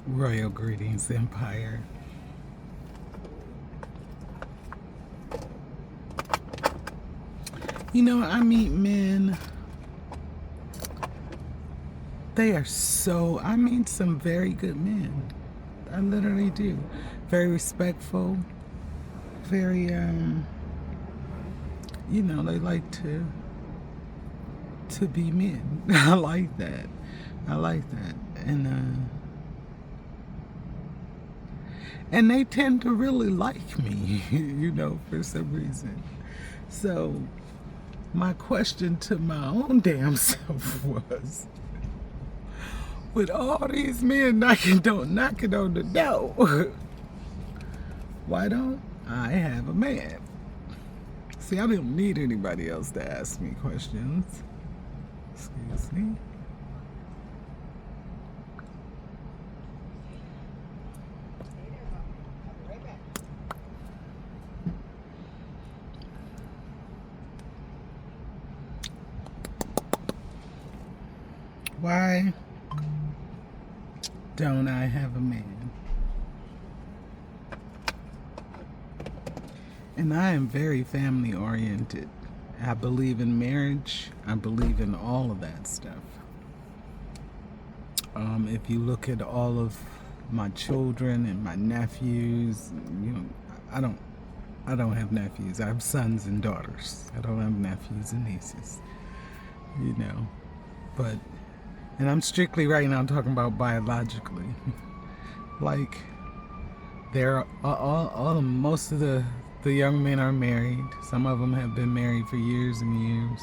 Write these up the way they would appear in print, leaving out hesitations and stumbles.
Royal greetings, Empire. You know, I meet men, I meet some very good men. I literally do. Very respectful, very, they like to be men. I like that. I like that. And they tend to really like me, for some reason. So my question to my own damn self was, with all these men knocking on the door, why don't I have a man? See, I don't need anybody else to ask me questions. Excuse me. Why don't I have a man? And I am very family oriented. I believe in marriage. I believe in all of that stuff. If you look at all of my children and my nephews, I don't have nephews. I have sons and daughters. I don't have nephews and nieces. But, and I'm strictly right now talking about biologically. Like, most of the young men are married. Some of them have been married for years and years.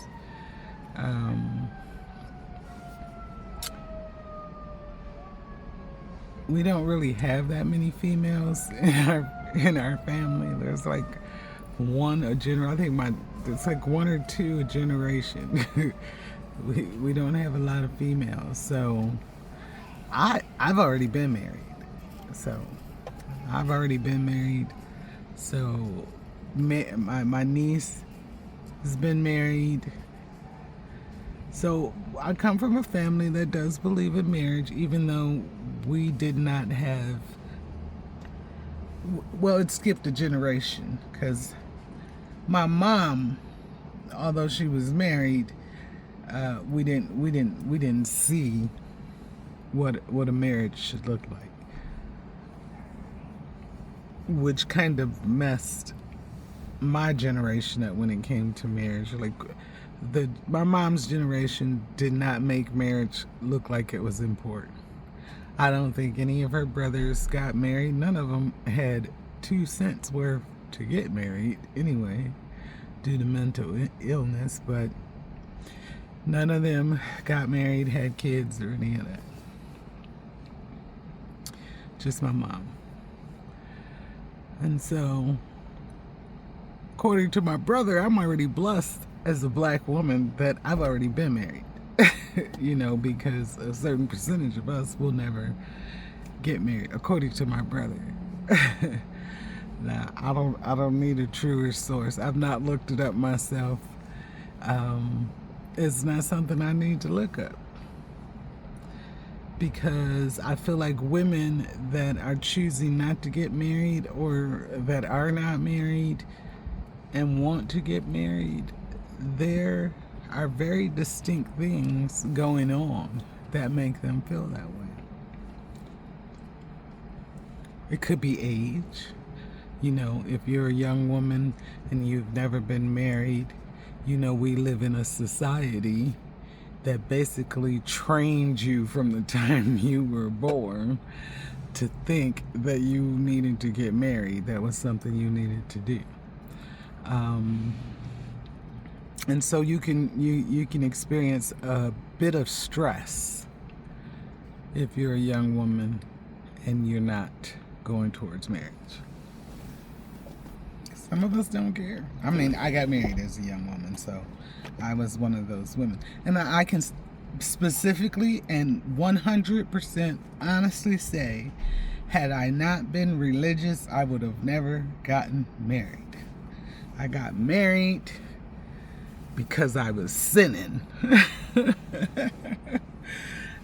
We don't really have that many females in our family. There's like one a generation. I think it's like one or two a generation. we don't have a lot of females. So I've already been married. So my niece has been married. So I come from a family that does believe in marriage, even though we did not have. Well, it skipped a generation because my mom, although she was married, we didn't see what a marriage should look like, which kind of messed my generation up when it came to marriage. Like, my mom's generation did not make marriage look like it was important. I don't think any of her brothers got married. None of them had 2 cents worth to get married anyway, due to mental illness, but none of them got married, had kids, or any of that. Just my mom. And so, according to my brother, I'm already blessed as a black woman that I've already been married. Because a certain percentage of us will never get married, according to my brother. Now, I don't need a truer source. I've not looked it up myself. It's not something I need to look up, because I feel like women that are choosing not to get married, or that are not married and want to get married, there are very distinct things going on that make them feel that way. It could be age. If you're a young woman and you've never been married, we live in a society that basically trained you from the time you were born to think that you needed to get married. That was something you needed to do. And so you can experience a bit of stress if you're a young woman and you're not going towards marriage. Some of us don't care. I mean, I got married as a young woman, so I was one of those women. And I can specifically and 100% honestly say, had I not been religious, I would have never gotten married. I got married because I was sinning.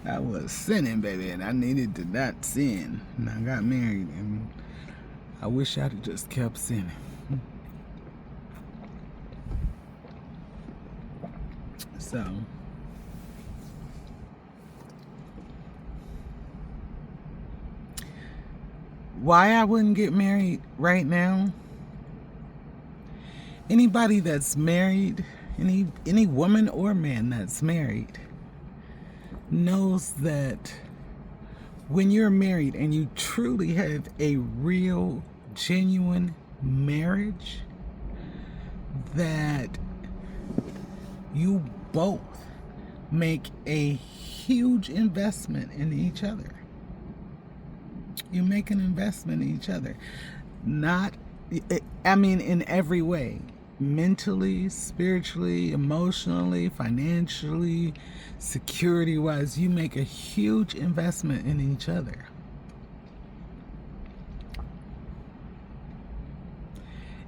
I was sinning, baby, and I needed to not sin. And I got married, and I wish I'd have just kept sinning. So, why I wouldn't get married right now? Anybody that's married, any woman or man that's married, knows that when you're married and you truly have a real, genuine marriage, that you both make a huge investment in each other. You make an investment in each other. In every way. Mentally, spiritually, emotionally, financially, security-wise, you make a huge investment in each other.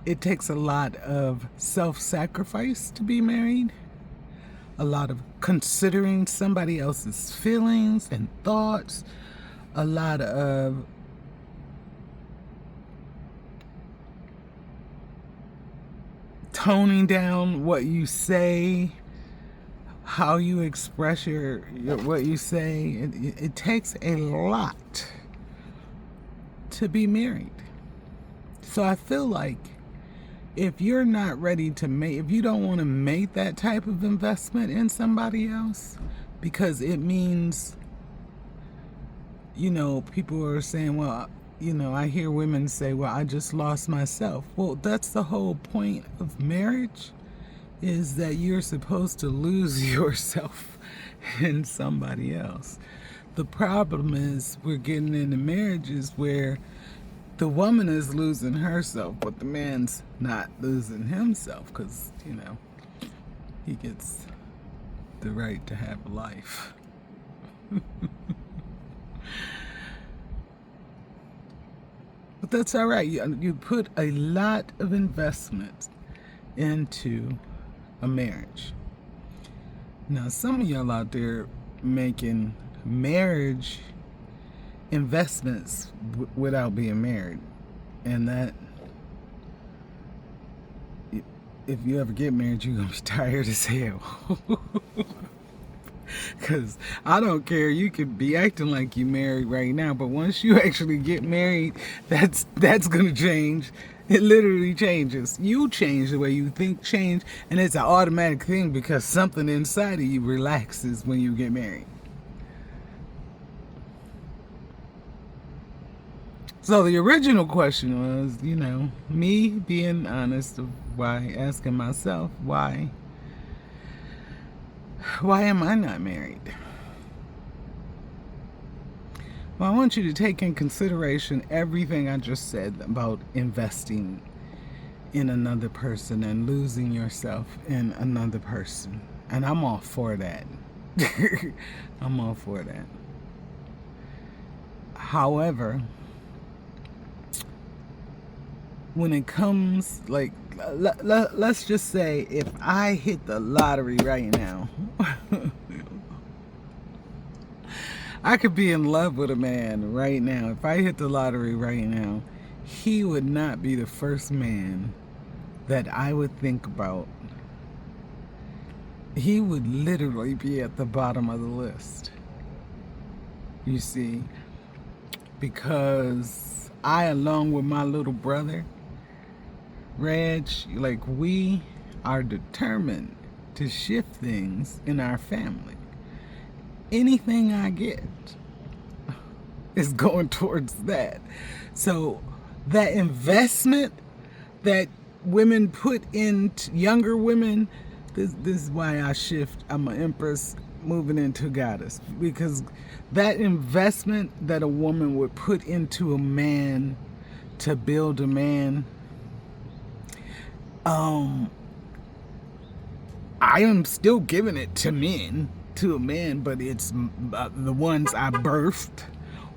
It takes a lot of self-sacrifice to be married, a lot of considering somebody else's feelings and thoughts, a lot of toning down what you say, how you express what you say. It takes a lot to be married. So I feel like if you're not ready to if you don't want to make that type of investment in somebody else, because it means, people are saying, well, I hear women say, well, I just lost myself. Well, that's the whole point of marriage, is that you're supposed to lose yourself in somebody else. The problem is we're getting into marriages where the woman is losing herself, but the man's not losing himself, because, he gets the right to have life. But that's all right. You put a lot of investment into a marriage. Now, some of y'all out there making marriage investments without being married. And that, if you ever get married, you're going to be tired as hell. Because I don't care, you could be acting like you're married right now, but once you actually get married, that's going to change. It literally changes. You change, the way you think change, and it's an automatic thing because something inside of you relaxes when you get married. So the original question was, me being honest, asking myself, why am I not married? Well, I want you to take in consideration everything I just said about investing in another person and losing yourself in another person. And I'm all for that. I'm all for that. However, when it comes, like, let's just say if I hit the lottery right now, I could be in love with a man right now. If I hit the lottery right now, he would not be the first man that I would think about. He would literally be at the bottom of the list. You see, because I, along with my little brother, Reg, like, we are determined to shift things in our family. Anything I get is going towards that. So that investment that women put into younger women, this is why I shift. I'm an empress moving into goddess, because that investment that a woman would put into a man to build a man, I am still giving it to a man, but it's the ones I birthed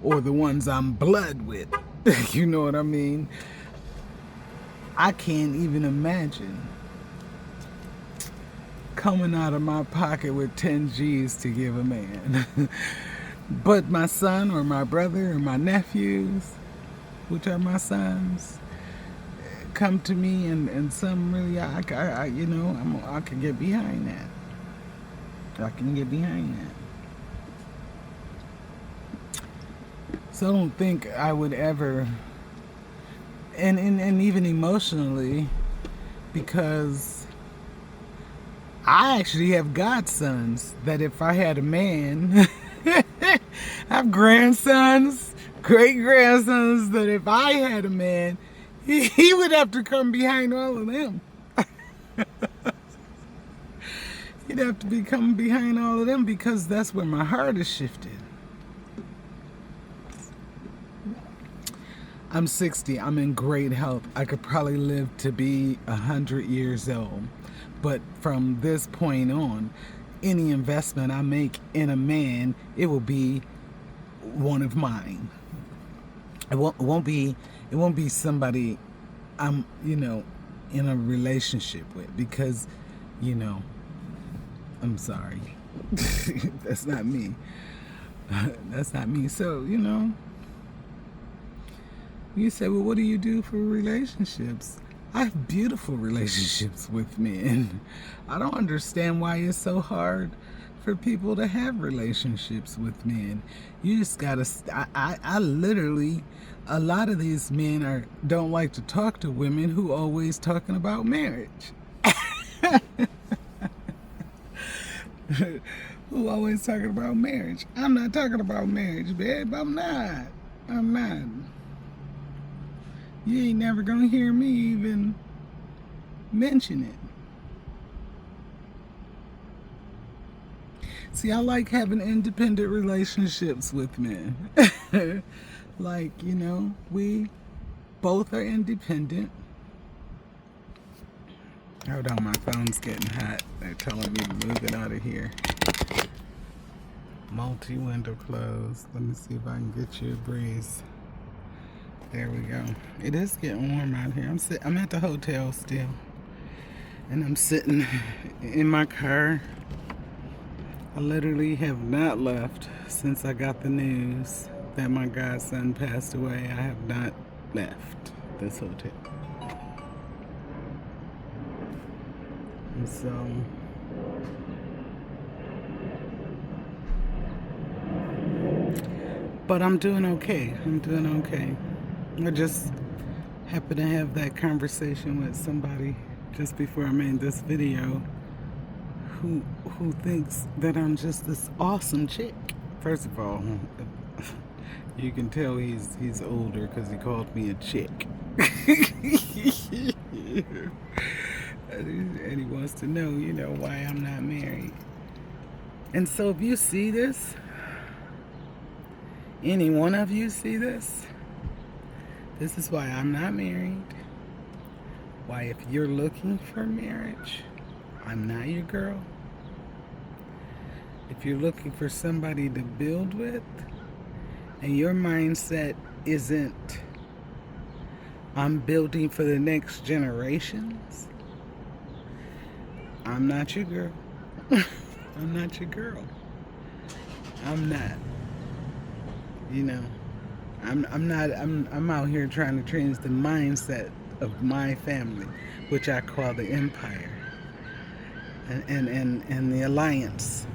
or the ones I'm blood with. You know what I mean? I can't even imagine coming out of my pocket with 10 G's to give a man. But my son or my brother or my nephews, which are my sons, come to me and some really, I can get behind that. I can get behind that. So I don't think I would ever, and even emotionally, because I actually have godsons that if I had a man, I have grandsons, great grandsons that if I had a man, he would have to come behind all of them. He'd have to be coming behind all of them because that's where my heart is shifted. I'm 60. I'm in great health. I could probably live to be 100 years old. But from this point on, any investment I make in a man, it will be one of mine. It won't be somebody I'm, in a relationship with, because, I'm sorry. That's not me. That's not me. So, you say, well, what do you do for relationships? I have beautiful relationships with men. I don't understand why it's so hard for people to have relationships with men. You just gotta. I literally, a lot of these men don't like to talk to women who always talking about marriage. Who always talking about marriage? I'm not talking about marriage, babe. I'm not. You ain't never gonna hear me even mention it. See, I like having independent relationships with men. Like, we both are independent. Hold on, my phone's getting hot. They're telling me to move it out of here. Multi-window closed. Let me see if I can get you a breeze. There we go. It is getting warm out here. I'm at the hotel still. And I'm sitting in my car. I literally have not left since I got the news that my godson passed away. I have not left this hotel. And so, but I'm doing okay. I just happened to have that conversation with somebody just before I made this video who thinks that I'm just this awesome chick. First of all, you can tell he's older because he called me a chick. And he wants to know, why I'm not married. And so if you see this, any one of you see this, this is why I'm not married. Why, if you're looking for marriage, I'm not your girl. If you're looking for somebody to build with, and your mindset isn't, I'm building for the next generations, I'm not your girl. I'm not your girl. I'm not. I'm out here trying to change the mindset of my family, which I call the empire, and the alliance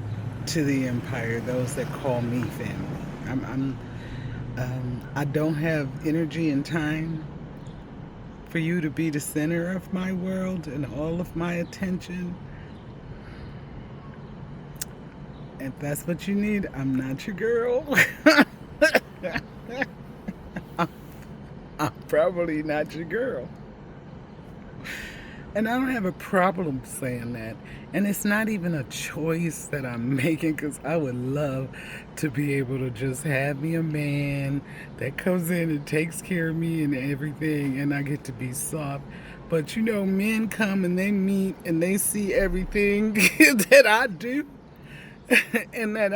to the empire, those that call me family. I don't have energy and time for you to be the center of my world and all of my attention. If that's what you need, I'm not your girl. I'm probably not your girl. And I don't have a problem saying that. And it's not even a choice that I'm making, because I would love to be able to just have me a man that comes in and takes care of me and everything, and I get to be soft. But men come and they meet and they see everything that I do, and that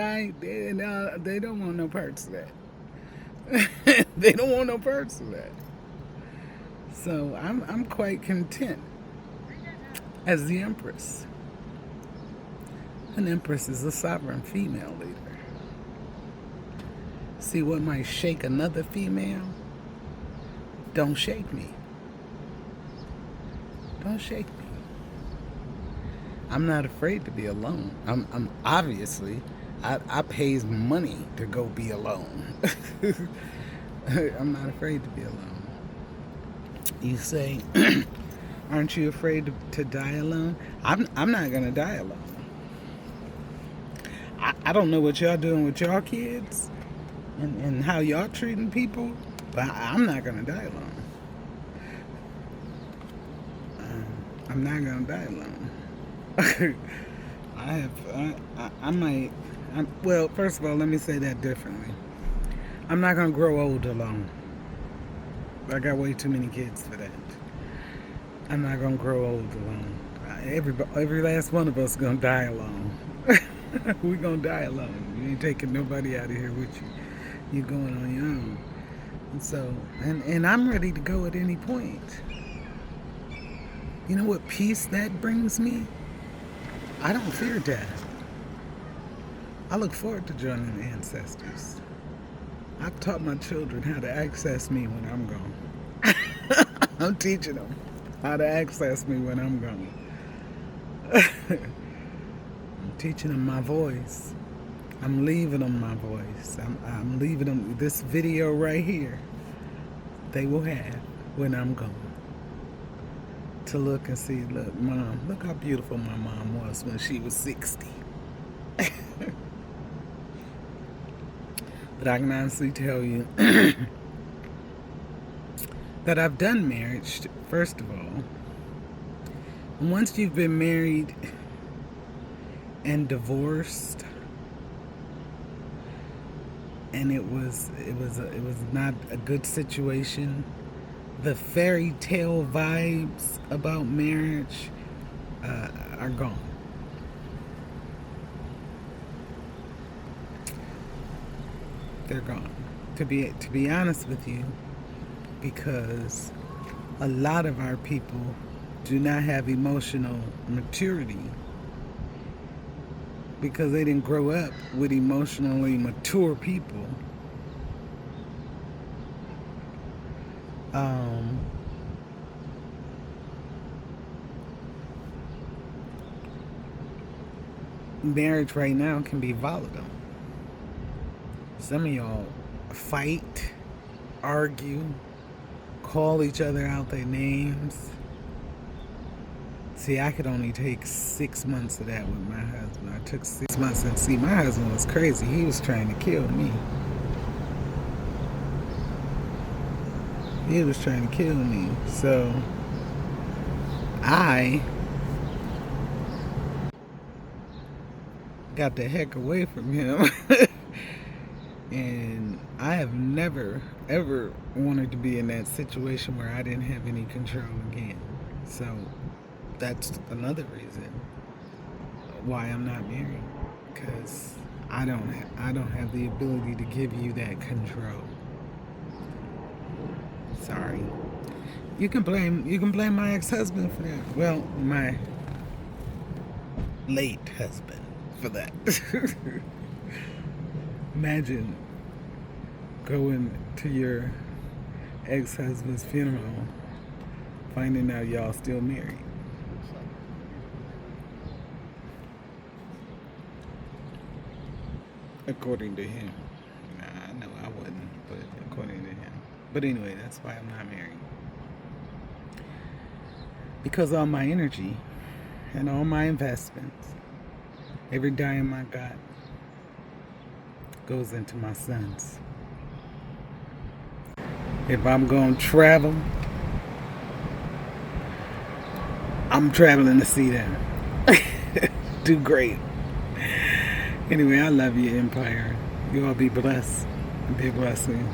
they don't want no parts of that. They don't want no parts of that. So I'm quite content as the Empress. An Empress is a sovereign female leader. see what might shake another female, don't shake me. Don't shake me. I'm not afraid to be alone. I'm obviously, I pays money to go be alone. I'm not afraid to be alone. You say, aren't you afraid to die alone? I'm not gonna die alone. I don't know what y'all doing with y'all kids and how y'all treating people, but I'm not gonna die alone. I'm not gonna die alone. Well, first of all, let me say that differently. I'm not gonna grow old alone. I got way too many kids for that. I'm not gonna grow old alone. Every last one of us gonna die alone. We gonna die alone. You ain't taking nobody out of here with you. You're going on your own. And so, and I'm ready to go at any point. You know what peace that brings me? I don't fear death. I look forward to joining the ancestors. I've taught my children how to access me when I'm gone. I'm teaching them how to access me when I'm gone. I'm teaching them my voice. I'm leaving them my voice. I'm leaving them this video right here. They will have when I'm gone. To look and see, look, Mom, look how beautiful my mom was when she was 60. But I can honestly tell you that I've done marriage, first of all. Once you've been married and divorced, and it was not a good situation, the fairy tale vibes about marriage are gone. They're gone. To be honest with you, because a lot of our people do not have emotional maturity because they didn't grow up with emotionally mature people. Marriage right now can be volatile. Some of y'all fight, argue, call each other out their names. See, I could only take 6 months of that with my husband. I took 6 months, and see, my husband was crazy. He was trying to kill me. He was trying to kill me. So I got the heck away from him. And I have never, ever wanted to be in that situation where I didn't have any control again. So that's another reason why I'm not married, because I don't have the ability to give you that control. Sorry. You can blame my ex-husband for that. Well, my late husband for that. Imagine going to your ex-husband's funeral, finding out y'all still married. According to him. Nah, no, I wouldn't, but according to him. But anyway, that's why I'm not married. Because all my energy and all my investments, every dime I got, goes into my sons. If I'm going to travel, I'm traveling to see them. Do great. Anyway, I love you, Empire. You all be blessed. Be a blessing.